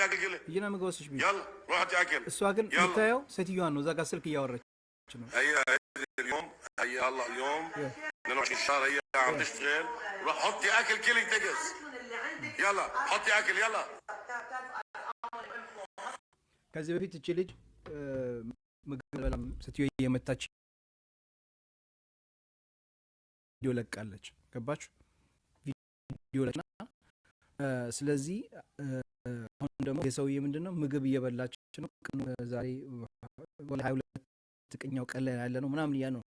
حطي اكل كله يجينا مقوسش بيه يلا روح حطي اكل السواقن بتاعه ستيوان وذاك السلك يورك هي اليوم هي هلا اليوم 22 شهر هي عم تشتغل روح حطي اكل كلي تقص يلا حطي اكل يلا ከዚህ በፊት እቺ ልጅ ምግብ በላም ስትዩ የመጣች ቪዲዮ ለቃለች ገባችሁ ቪዲዮ ለና ስለዚህ አሁን ደግሞ የሰውዬ ምንድነው ምግብ እየበላች ነው ዛሬ ወላ 22 ቀኛው ቀን ላይ ያለ ነው ምናምን ያ ነው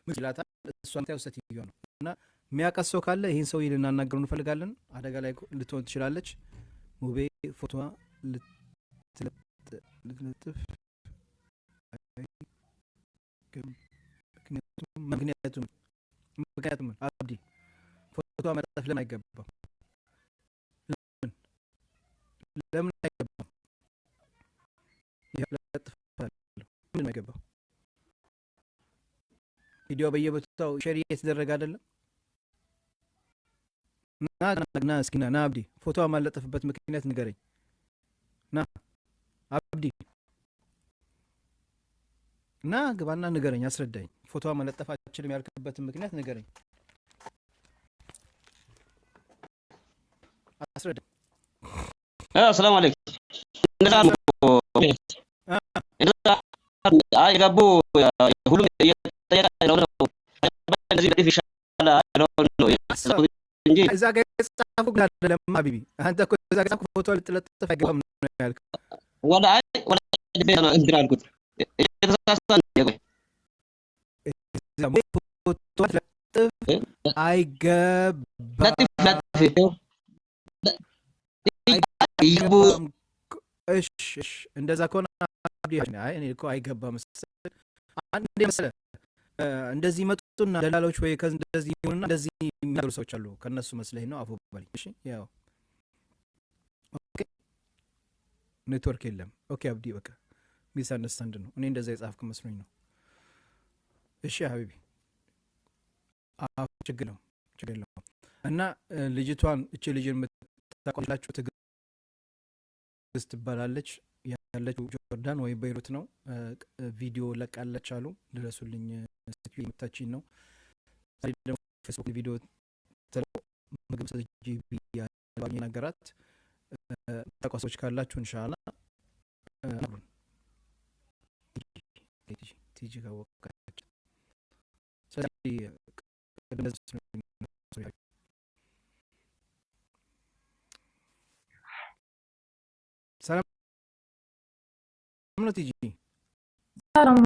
ምግላታ እሷን ታው ስትዩ ነው እና የሚያቀሰው ካለ ይሄን ሰውዬ ልናናገረው እንፈልጋለን አደጋ ላይ ልትሆን ትችላለች ሙቤ ፎቶዋ ልትለጥፍ ምክንያቱም አብዲ ፎቶ መጣፍ ለምን አይገባም ለምን አይገባም ይለጥፋል ምን አይገባም ቪዲዮ በየቦታው ሼር እየተደረገ አይደለም ና እስኪ ና አብዲ ፎቶ ማለጠፍበት ምክንያት ንገረኝ ና አብዲ ና ግባና ንገረኝ አስረዳኝ ፎቶ ማለጠፋችንም ያልከበት ምክንያት ንገረኝ አስረዳኝ السلام عليكم يقبو ሁሉም እየተጠየቀ ነው እንደዚህ في شالا እንጂ እዛ ጋር ጻፉ ግን አይደለም ሀቢቢ አንተ እኮ እዛ ጋር ጻፉ ፎቶ ልትለጥፍ አይገባም ነው ያልከው ወላ ቤት ነው እንግዲህ አልኩት የተሳሳተ ነው ፎቶ ልትለጥፍ አይገባም እሺ እንደዛ ከሆነ አይ እኔ እኮ አይገባም አንዴ መሰለ እንደዚህ መጡና ደላሎች ወይ ከእንደዚህ ይሁንና እንደዚህ የሚያደርጉ ሰዎች አሉ ከነሱ መስለኝ ነው አፉ በለኝ እሺ ያው ኦኬ ኔትወርክ የለም ኦኬ አብዲ በቃ ሚስ አንደርስታንድ ነው እኔ እንደዛ የጻፍኩ መስሎኝ ነው እሺ ሀቢቢ ችግር ነው እና ልጅቷን እቺ ልጅን የምታቆላችሁ ትግስት ትባላለች ያለችው ጆርዳን ወይ ቤይሩት ነው ቪዲዮ ለቃለች አሉ ድረሱልኝ ስትዩ የምታችኝ ነው ደግሞ ፌስቡክ ቪዲዮ ተለው ምግብ ሰጂቢ ያባኝ ነገራት ተቋሶች ካላችሁ ኢንሻአላህ አብሩን ቲጂ ጋወቃች ስለዚህ ሰላም ነው ቲጂ ሰላም